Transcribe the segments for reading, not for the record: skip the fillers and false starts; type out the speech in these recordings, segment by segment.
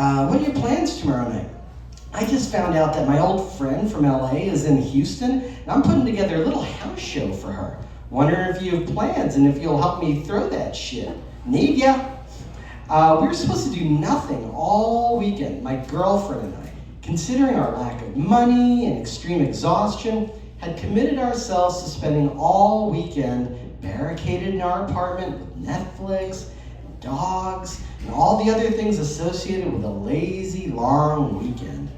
What are your plans tomorrow night? I just found out that my old friend from LA is in Houston, and I'm putting together a little house show for her. Wondering if you have plans and if you'll help me throw that shit. Need ya? We were supposed to do nothing all weekend, my girlfriend and I. Considering our lack of money and extreme exhaustion, had committed ourselves to spending all weekend barricaded in our apartment with Netflix, dogs, and all the other things associated with a lazy, long weekend.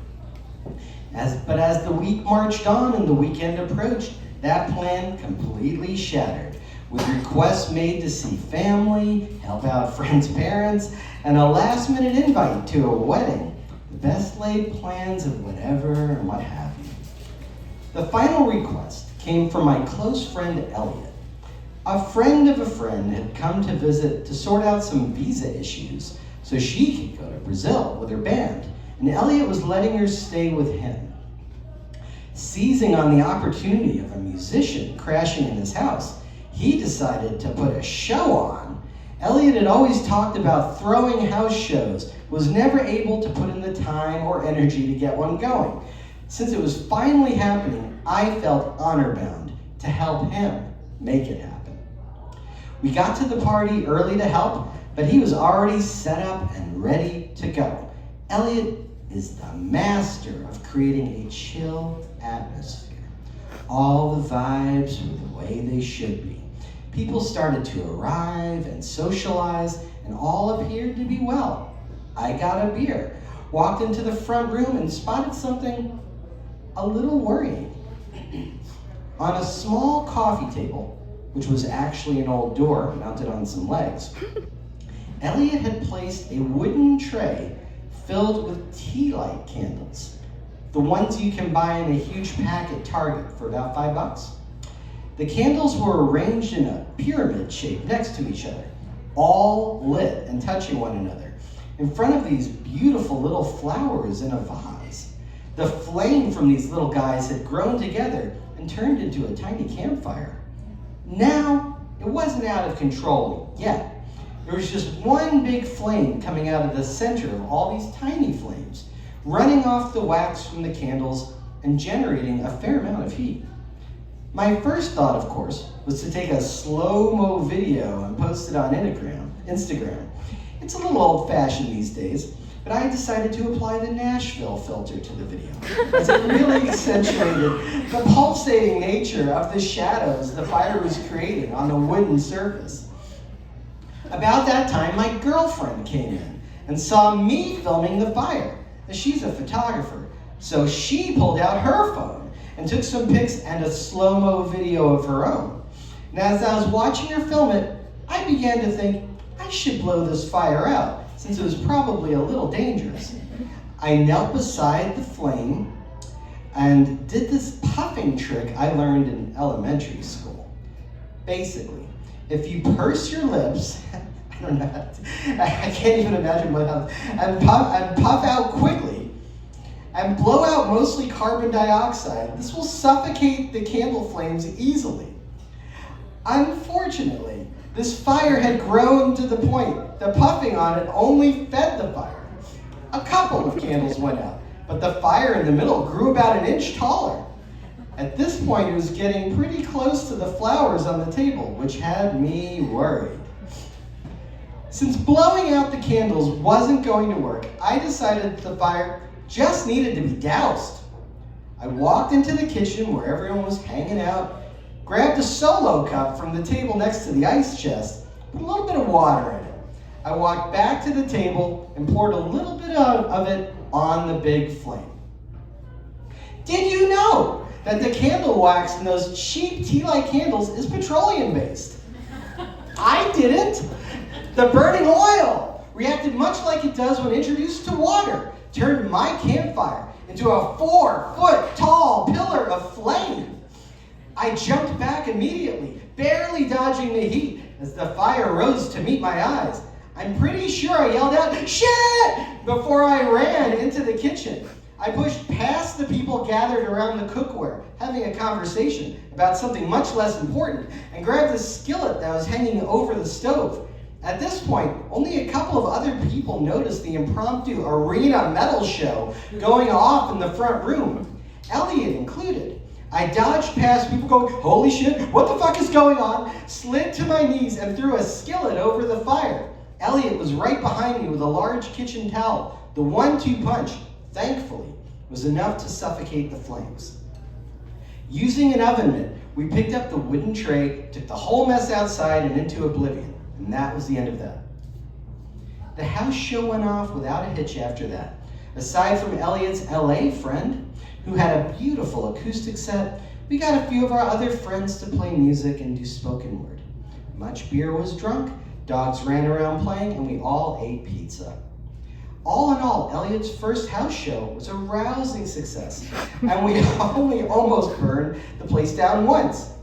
But as the week marched on and the weekend approached, that plan completely shattered, with requests made to see family, help out friends' parents, and a last-minute invite to a wedding. The best laid plans of whatever and what have you. The final request came from my close friend Elliot. A friend of a friend had come to visit to sort out some visa issues so she could go to Brazil with her band, and Elliot was letting her stay with him. Seizing on the opportunity of a musician crashing in his house, he decided to put a show on. Elliot had always talked about throwing house shows, was never able to put in the time or energy to get one going. Since it was finally happening, I felt honor-bound to help him make it happen. We got to the party early to help, but he was already set up and ready to go. Elliot is the master of creating a chill atmosphere. All the vibes were the way they should be. People started to arrive and socialize, and all appeared to be well. I got a beer, walked into the front room, and spotted something a little worrying. On a small coffee table, which was actually an old door mounted on some legs, Elliot had placed a wooden tray filled with tea light candles. The ones you can buy in a huge pack at Target for about $5. The candles were arranged in a pyramid shape next to each other, all lit and touching one another, in front of these beautiful little flowers in a vase. The flame from these little guys had grown together and turned into a tiny campfire. Now, it wasn't out of control yet. There was just one big flame coming out of the center of all these tiny flames, running off the wax from the candles and generating a fair amount of heat. My first thought, of course, was to take a slow-mo video and post it on Instagram. It's a little old-fashioned these days, but I decided to apply the Nashville filter to the video, as it really accentuated the pulsating nature of the shadows the fire was creating on the wooden surface. About that time, my girlfriend came in and saw me filming the fire. She's a photographer, so she pulled out her phone and took some pics and a slow-mo video of her own. And as I was watching her film it, I began to think I should blow this fire out, since it was probably a little dangerous. I knelt beside the flame and did this puffing trick I learned in elementary school. Basically, if you purse your lips, I can't even imagine what else, and puff out quickly, and blow out mostly carbon dioxide, this will suffocate the candle flames easily. Unfortunately, this fire had grown to the point the puffing on it only fed the fire. A couple of candles went out, but the fire in the middle grew about an inch taller. At this point, it was getting pretty close to the flowers on the table, which had me worried. Since blowing out the candles wasn't going to work, I decided the fire just needed to be doused. I walked into the kitchen where everyone was hanging out, grabbed a solo cup from the table next to the ice chest, put a little bit of water in it. I walked back to the table and poured a little bit of it on the big flame. Did you know that the candle wax in those cheap tea light candles is petroleum-based? I didn't. The burning oil reacted much like it does when introduced to water, turned my campfire into a 4-foot-tall pillar of flame. I jumped back immediately, barely dodging the heat as the fire rose to meet my eyes. I'm pretty sure I yelled out, "Shit!" before I ran into the kitchen. I pushed past the people gathered around the cookware, having a conversation about something much less important, and grabbed the skillet that was hanging over the stove. At this point, only a couple of other people noticed the impromptu arena metal show going off in the front room, Elliot included. I dodged past people going, holy shit, what the fuck is going on? Slid to my knees and threw a skillet over the fire. Elliot was right behind me with a large kitchen towel. The 1-2 punch, thankfully, was enough to suffocate the flames. Using an oven mitt, we picked up the wooden tray, took the whole mess outside and into oblivion. And that was the end of that. The house show went off without a hitch after that. Aside from Elliot's LA friend, who had a beautiful acoustic set, we got a few of our other friends to play music and do spoken word. Much beer was drunk, dogs ran around playing, and we all ate pizza. All in all, Elliot's first house show was a rousing success, and we only almost burned the place down once.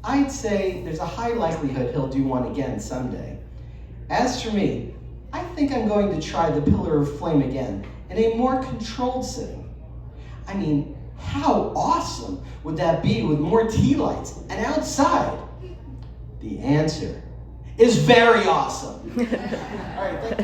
I'd say there's a high likelihood he'll do one again someday. As for me, I think I'm going to try the Pillar of Flame again in a more controlled setting. I mean, how awesome would that be with more tea lights and outside? The answer is very awesome. All right, thank you.